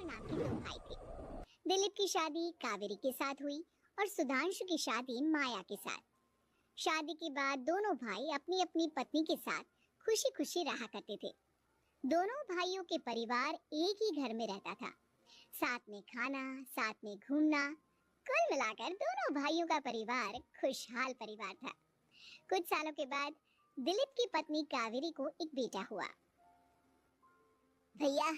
सुधांशु नाम के दो भाई थे। दिलीप की शादी कावेरी के साथ हुई और सुधांशु की शादी माया के साथ। शादी के बाद दोनों भाई अपनी अपनी पत्नी के साथ खुशी खुशी रहा करते थे। दोनों भाइयों के परिवार एक ही घर में रहता था, साथ में खाना, साथ में घूमना। कुल मिलाकर दोनों भाइयों का परिवार खुशहाल परिवार था। कुछ सालों के बाद दिलीप की पत्नी कावेरी को एक बेटा हुआ। भैया,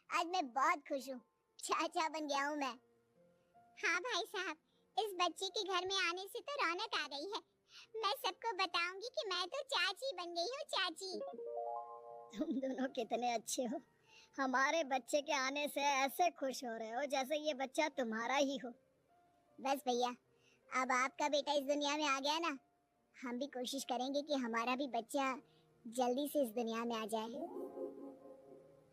आज मैं बहुत खुश हूँ, चाचा बन गया हूँ मैं। हाँ भाई साहब, इस बच्चे के घर में आने से तो रौनक आ गई है। मैं सबको बताऊंगी कि मैं तो चाची बन गई हूँ, चाची। तुम दोनों कितने अच्छे हो। हमारे बच्चे के आने से ऐसे खुश हो रहे हो जैसे ये बच्चा तुम्हारा ही हो। बस भैया, अब आपका बेटा इस दुनिया में आ गया ना, हम भी कोशिश करेंगे कि हमारा भी बच्चा जल्दी से इस दुनिया में आ जाए।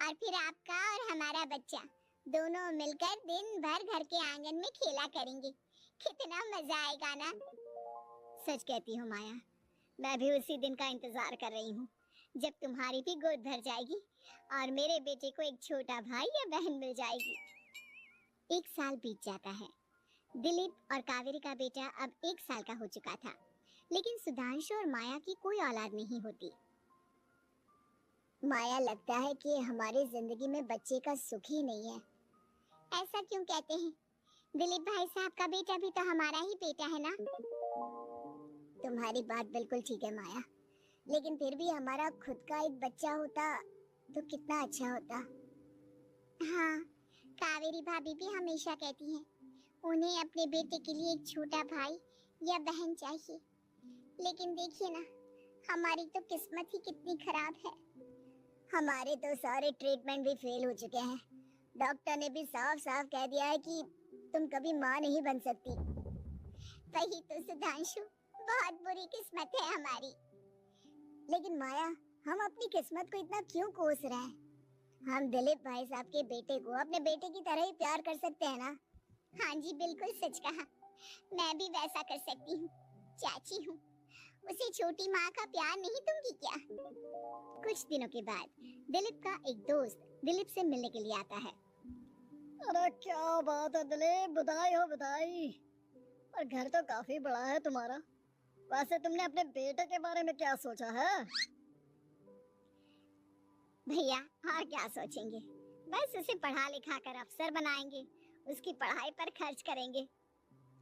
और फिर आपका और हमारा बच्चा दोनों मिलकर दिन भर घर के आंगन में खेला करेंगे। कितना मजा आएगा ना। सच कहती हूँ माया, मैं भी उसी दिन का इंतजार कर रही हूँ जब तुम्हारी भी गोद भर जाएगी और मेरे बेटे को एक छोटा भाई या बहन मिल जाएगी। 1 साल बीत जाता है। दिलीप और कावेरी का बेटा अब 1 साल का हो चुका था, लेकिन सुधांशु और माया की कोई औलाद नहीं होती। माया, लगता है कि हमारी जिंदगी में बच्चे का सुख ही नहीं है। ऐसा क्यों कहते हैं? दिलीप भाई साहब का बेटा भी तो हमारा ही बेटा है ना। तुम्हारी बात बिल्कुल ठीक है माया, लेकिन फिर भी हमारा खुद का एक बच्चा होता तो कितना अच्छा होता। हाँ, कावेरी भाभी भी हमेशा कहती हैं उन्हें अपने बेटे के लिए एक छोटा भाई या बहन चाहिए। लेकिन देखिए ना, हमारी तो किस्मत ही कितनी खराब है। हमारे तो सारे ट्रीटमेंट भी फेल हो चुके हैं। डॉक्टर ने भी साफ साफ कह दिया है कि तुम कभी माँ नहीं बन सकती। वही तो सुधांशु, बहुत बुरी किस्मत है हमारी। लेकिन माया, हम अपनी किस्मत को इतना क्यों कोस रहे हैं? हम दिलीप भाई साहब के बेटे को अपने बेटे की तरह ही प्यार कर सकते हैं ना। हाँ जी, बिल्कुल सच कहा। मैं भी वैसा कर सकती हूँ, चाची हूँ। उसे छोटी माँ का प्यार नहीं दूंगी क्या? कुछ दिनों के बाद दिलीप का एक दोस्त दिलीप से मिलने के लिए आता है। अरे क्या बात है दिलीप, बधाई हो बधाई। और घर तो काफी बड़ा है तुम्हारा। वैसे तुमने अपने बेटे के बारे में क्या सोचा है? भैया, और क्या सोचेंगे, बस उसे पढ़ा लिखा कर अफसर बनाएंगे, उसकी पढ़ाई पर खर्च करेंगे।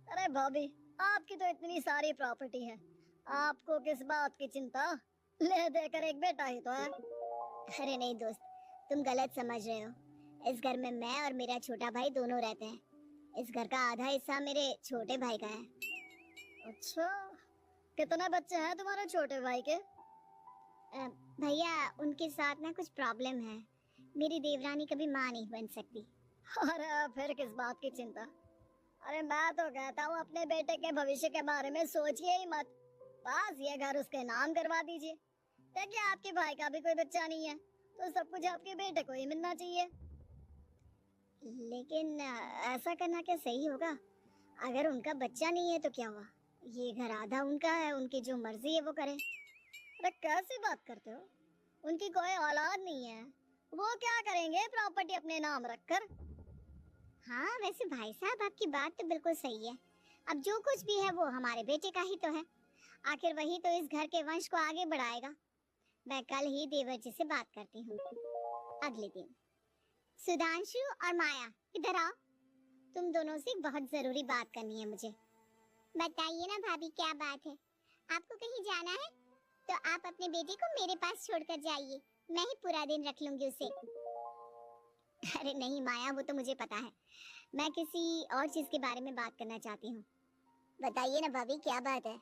अरे भाभी, आपकी तो इतनी सारी प्रॉपर्टी है, आपको किस बात की चिंता? ले देकर एक बेटा ही तो है। अरे नहीं दोस्त, तुम गलत समझ रहे हो। इस घर में मैं और मेरा छोटा भाई दोनों रहते हैं। इस घर का आधा हिस्सा मेरे छोटे भाई का है। अच्छा, कितने बच्चे हैं तुम्हारे छोटे भाई के? भैया, उनके साथ ना कुछ प्रॉब्लम है। मेरी देवरानी कभी माँ नहीं बन सकती। अरे फिर किस बात की चिंता? अरे मैं तो कहता हूँ अपने बेटे के भविष्य के बारे में सोचिए ही मत। बस ये घर उसके नाम करवा दीजिए। देखिए, आपके भाई का भी कोई बच्चा नहीं है तो सब कुछ आपके बेटे को ही मिलना चाहिए। लेकिन ऐसा करना क्या सही होगा? अगर उनका बच्चा नहीं है तो क्या हुआ? ये घर आधा उनका है, उनकी जो मर्जी है वो करें। अरे कैसी बात करते हो? उनकी कोई औलाद नहीं है, वो क्या करेंगे प्रॉपर्टी अपने नाम रखकर? हाँ, वैसे भाई साहब आपकी बात तो बिल्कुल सही है। अब जो कुछ भी है वो हमारे बेटे का ही तो है। आखिर वही तो इस घर के वंश को आगे बढ़ाएगा। मैं कल ही देवर जी से बात करती हूँ। अगले दिन सुधांशु और माया, इधर आओ। तुम दोनों से बहुत जरूरी बात करनी है मुझे। बताइए ना भाभी, क्या बात है? आपको कहीं जाना है तो आप अपने बेटे को मेरे पास छोड़कर जाइए, मैं ही पूरा दिन रख लूंगी उसे। अरे नहीं माया, वो तो मुझे पता है। मैं किसी और चीज के बारे में बात करना चाहती हूँ। बताइए ना भाभी, क्या बात है?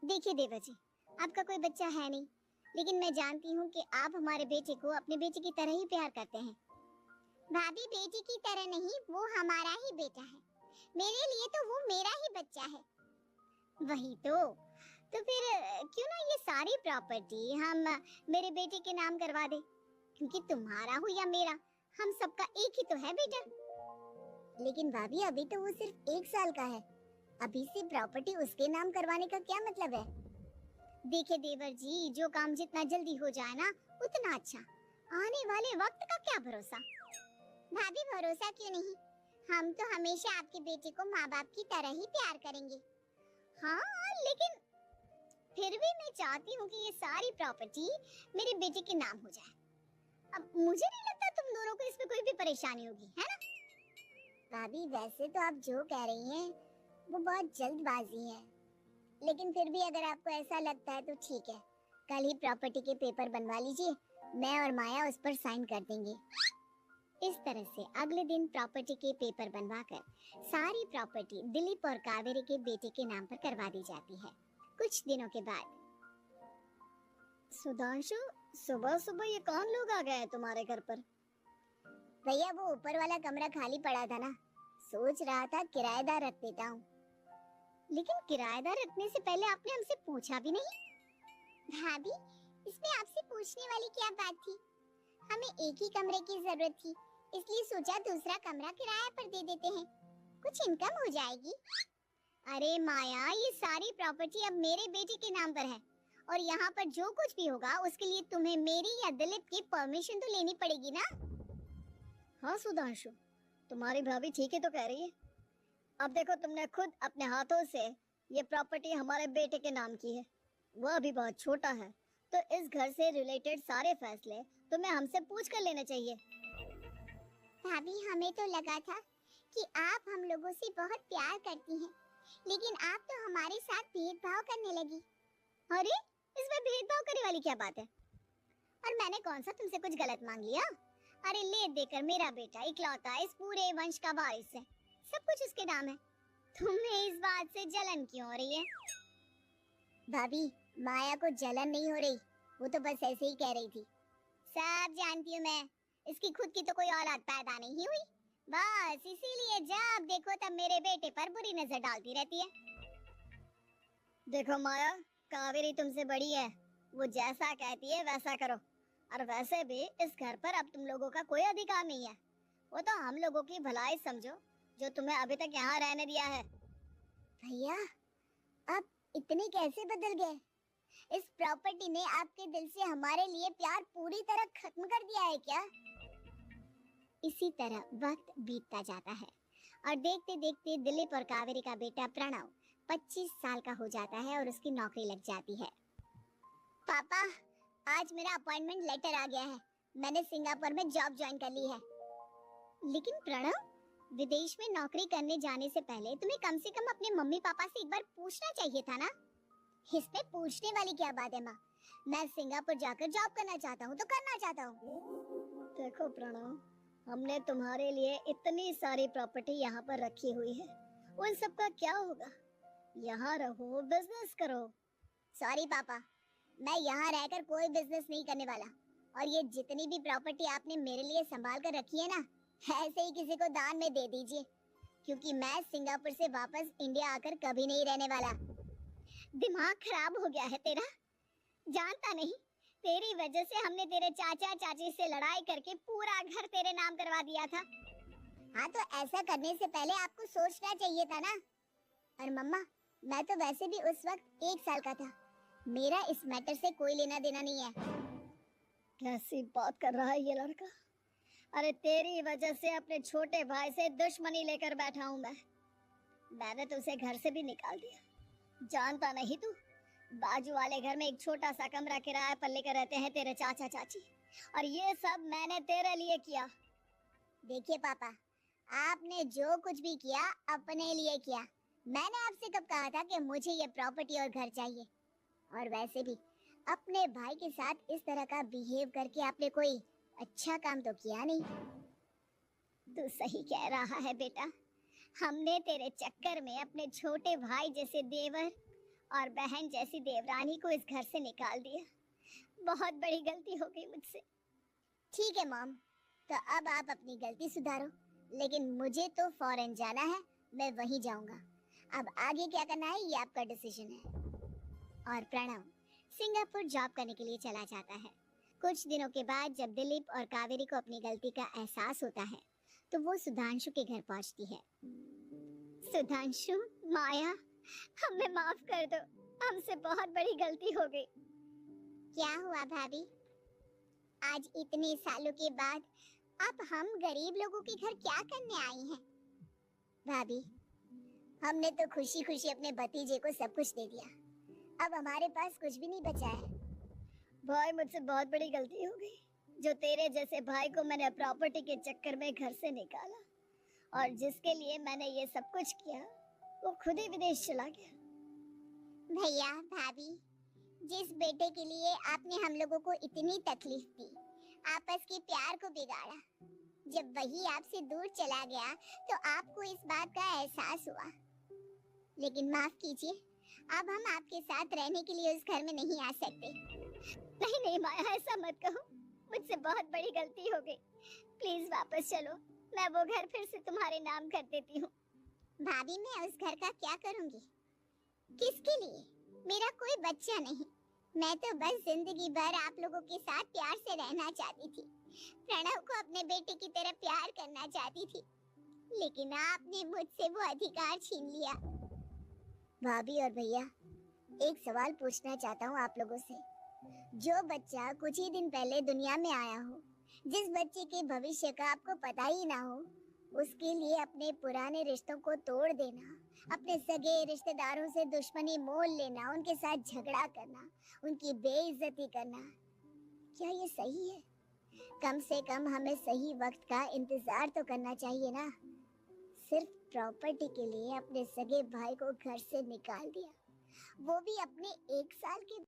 देखिए देवर जी, आपका कोई बच्चा है नहीं, लेकिन मैं जानती हूँ कि आप हमारे बेटे को अपने बेटे की तरह ही प्यार करते हैं। भाभी, बेटे की तरह नहीं, वो हमारा ही बेटा है। मेरे लिए तो वो मेरा ही बच्चा है। वही तो फिर क्यों ना ये सारी प्रॉपर्टी हम मेरे बेटे के नाम करवा दे, क्योंकि तुम्हारा हो या मेरा, हम सबका एक ही तो है बेटा। लेकिन भाभी, अभी तो वो सिर्फ 1 साल का है। अभी से प्रॉपर्टी उसके नाम करवाने का क्या मतलब है? देखिए देवर जी, जो काम जितना जल्दी हो जाए ना उतना अच्छा। आने वाले वक्त का क्या भरोसा। भाभी भरोसा क्यों नहीं, हम तो हमेशा आपके बेटे को माँ बाप की तरह ही प्यार करेंगे। हाँ, लेकिन फिर भी मैं चाहती हूँ कि ये सारी प्रॉपर्टी मेरे बेटे के नाम हो जाए। अब मुझे नहीं लगता तुम दोनों को इसमें कोई भी परेशानी होगी, है ना? भाभी वैसे तो आप जो कह रही हैं वो बहुत जल्दबाजी है, लेकिन फिर भी अगर आपको ऐसा लगता है तो ठीक है, कल ही प्रॉपर्टी के पेपर बनवा लीजिए, मैं और माया उस पर साइन कर देंगे। इस तरह से अगले दिन प्रॉपर्टी के पेपर बनवाकर सारी प्रॉपर्टी दिलीप और कावेरी के बेटे के नाम पर करवा दी जाती है। कुछ दिनों के बाद सुधांशु, सुबह सुबह ये कौन लोग आ गए हैं तुम्हारे घर पर? भैया वो ऊपर वाला कमरा खाली पड़ा था ना, सोच रहा था किराएदार रख देता हूँ। लेकिन किराएदार रखने से पहले आपने हमसे पूछा भी नहीं। भाभी इसमें आपसे पूछने वाली क्या बात थी, हमें एक ही कमरे की जरूरत थी, इसलिए सोचा दूसरा कमरा किराए पर दे देते हैं, कुछ इनकम हो जाएगी। अरे माया, ये सारी प्रॉपर्टी अब मेरे बेटे के नाम पर है और यहाँ पर जो कुछ भी होगा उसके लिए तुम्हें मेरी या दिलीप की परमिशन तो लेनी पड़ेगी ना। हाँ सुधांशु, तुम्हारी भाभी ठीक ही तो कह रही है। अब देखो, तुमने खुद अपने हाथों से ये प्रॉपर्टी हमारे बेटे के नाम की है, वह अभी बहुत छोटा है, तो इस घर से रिलेटेड सारे फैसले तुम्हें हमसे पूछ कर लेने चाहिए। भाभी हमें तो लगा था कि आप हम लोगों से बहुत प्यार करती हैं, लेकिन आप तो हमारे साथ भेदभाव करने लगी। अरे इसमें भेदभाव करने वाली क्या बात है? और मैंने कौन सा तुमसे कुछ गलत मांग लिया? अरे ले देकर मेरा बेटा इकलौता इस पूरे वंश का वारिस है, सब कुछ उसके नाम है। तुम्हें इस बात से जलन क्यों हो रही है? भाभी माया को जलन नहीं हो रही, वो तो बस ऐसे ही कह रही थी। सब जानती हूँ मैं, इसकी खुद की तो कोई औलाद पैदा नहीं हुई, बस इसीलिए जब देखो तब मेरे बेटे पर बुरी नजर डालती रहती है। देखो माया, कावेरी तुमसे बड़ी है, वो जैसा कहती है वैसा करो। और वैसे भी इस घर पर अब तुम लोगों का कोई अधिकार नहीं है, वो तो हम लोगों की भलाई समझो जो तुम्हें अभी तक यहाँ रहने दिया है। भैया आप इतने कैसे बदल गए? इस प्रॉपर्टी ने आपके दिल से हमारे लिए प्यार पूरी तरह खत्म कर दिया है क्या? इसी तरह वक्त बीतता जाता है और देखते देखते दिलीप और कावेरी का बेटा प्रणव 25 साल का हो जाता है और उसकी नौकरी लग जाती है। पापा आज मेरा अपॉइंटमेंट लेटर आ गया है, मैंने सिंगापुर में जॉब ज्वाइन कर ली है। लेकिन प्रणव, विदेश में नौकरी करने जाने से पहले तुम्हें कम से कम अपने मम्मी पापा से एक बार पूछना चाहिए था ना। इसमें पूछने वाली क्या बात है माँ, मैं सिंगापुर जाकर जॉब करना चाहता हूँ तो करना चाहता हूँ। देखो प्रणव, हमने तुम्हारे लिए इतनी सारी प्रॉपर्टी यहाँ पर रखी हुई है, उन सब का क्या होगा? यहाँ रहो, बिजनेस करो। सॉरी पापा, मैं यहाँ रहकर कोई बिजनेस नहीं करने वाला, और ये जितनी भी प्रॉपर्टी आपने मेरे लिए संभाल कर रखी है ना, ऐसे ही किसी को दान में दे दीजिए, क्योंकि मैं सिंगापुर से वापस इंडिया आकर कभी नहीं रहने वाला। दिमाग खराब हो गया है तेरा, जानता नहीं तेरी वजह से हमने तेरे चाचा चाची से लड़ाई करके पूरा घर तेरे नाम करवा दिया था। हाँ तो ऐसा करने से पहले आपको सोचना चाहिए था ना। और मम्मा, मैं तो वैसे भी उस वक्त 1 साल का था, मेरा इस मैटर से कोई लेना देना नहीं है। कैसी बात कर रहा है ये लड़का? अरे तेरी वजह से अपने छोटे भाई से दुश्मनी लेकर बैठा हूँ मैंने तो उसे घर से भी निकाल दिया। जानता नहीं तू, बाजू वाले घर में एक छोटा सा कमरा किराए पर लेकर रहते हैं तेरे चाचा चाची, और ये सब मैंने तेरे लिए किया। देखिए पापा, आपने जो कुछ भी किया अपने लिए किया, मैंने आपसे कब कहा था कि मुझे ये प्रॉपर्टी और घर चाहिए? और वैसे भी अपने भाई के साथ इस तरह का बिहेव करके आपने कोई अच्छा काम तो किया नहीं। तू सही कह रहा है बेटा, हमने तेरे चक्कर में अपने छोटे भाई जैसे देवर और बहन जैसी देवरानी को इस घर से निकाल दिया। बहुत बड़ी गलती हो गई मुझसे। ठीक है मॉम, तो अब आप अपनी गलती सुधारो, लेकिन मुझे तो फौरन जाना है, मैं वहीं जाऊंगा। अब आगे क्या करना है ये आपका डिसीजन है। और प्रणव सिंगापुर जॉब करने के लिए चला जाता है। कुछ दिनों के बाद जब दिलीप और कावेरी को अपनी गलती का एहसास होता है तो वो सुधांशु के घर पहुंचती है। सुधांशु, माया, हमें माफ कर दो, हमसे बहुत बड़ी गलती हो गई। क्या हुआ भाभी? आज इतने सालों के बाद आप हम गरीब लोगों के घर क्या करने आई हैं? भाभी, हमने तो खुशी खुशी अपने भतीजे को सब कुछ दे दिया, अब हमारे पास कुछ भी नहीं बचा है। भाई, मुझसे बहुत बड़ी गलती हो गई, जो तेरे जैसे भाई को मैंने प्रॉपर्टी के चक्कर में घर से निकाला, और जिसके लिए मैंने ये सब कुछ किया वो खुद ही विदेश चला गया। भैया भाभी, जिस बेटे के लिए आपने हम लोगों को इतनी तकलीफ दी, आपस के प्यार को बिगाड़ा, जब वही आपसे दूर चला गया तो आपको इस बात का एहसास हुआ। लेकिन माफ कीजिए, अब हम आपके साथ रहने के लिए उस घर में नहीं आ सकते। नहीं नहीं माया, ऐसा मत कहो, मुझसे बहुत बड़ी गलती हो गई, प्लीज वापस चलो, मैं वो घर फिर से तुम्हारे नाम कर देती हूँ। भाभी, मैं उस घर का क्या करूंगी? किसके लिए? मेरा कोई बच्चा नहीं, मैं तो बस जिंदगी भर आप लोगों के साथ प्यार से रहना चाहती थी, प्रणव को अपने बेटे की तरह प्यार करना चाहती थी, लेकिन आपने मुझसे वो अधिकार छीन लिया। भाभी और भैया, एक सवाल पूछना चाहता हूँ आप लोगों से। जो बच्चा कुछ ही दिन पहले दुनिया में आया हो, जिस बच्चे के भविष्य का आपको पता ही ना हो, उसके लिए अपने पुराने रिश्तों को तोड़ देना, अपने सगे रिश्तेदारों से दुश्मनी मोल लेना, उनके साथ झगड़ा करना, उनकी बेइज्जती करना, क्या ये सही है? कम से कम हमें सही वक्त का इंतजार तो करना चाहिए ना। सिर्फ प्रॉपर्टी के लिए अपने सगे भाई को घर से निकाल दिया, वो भी अपने 1 साल के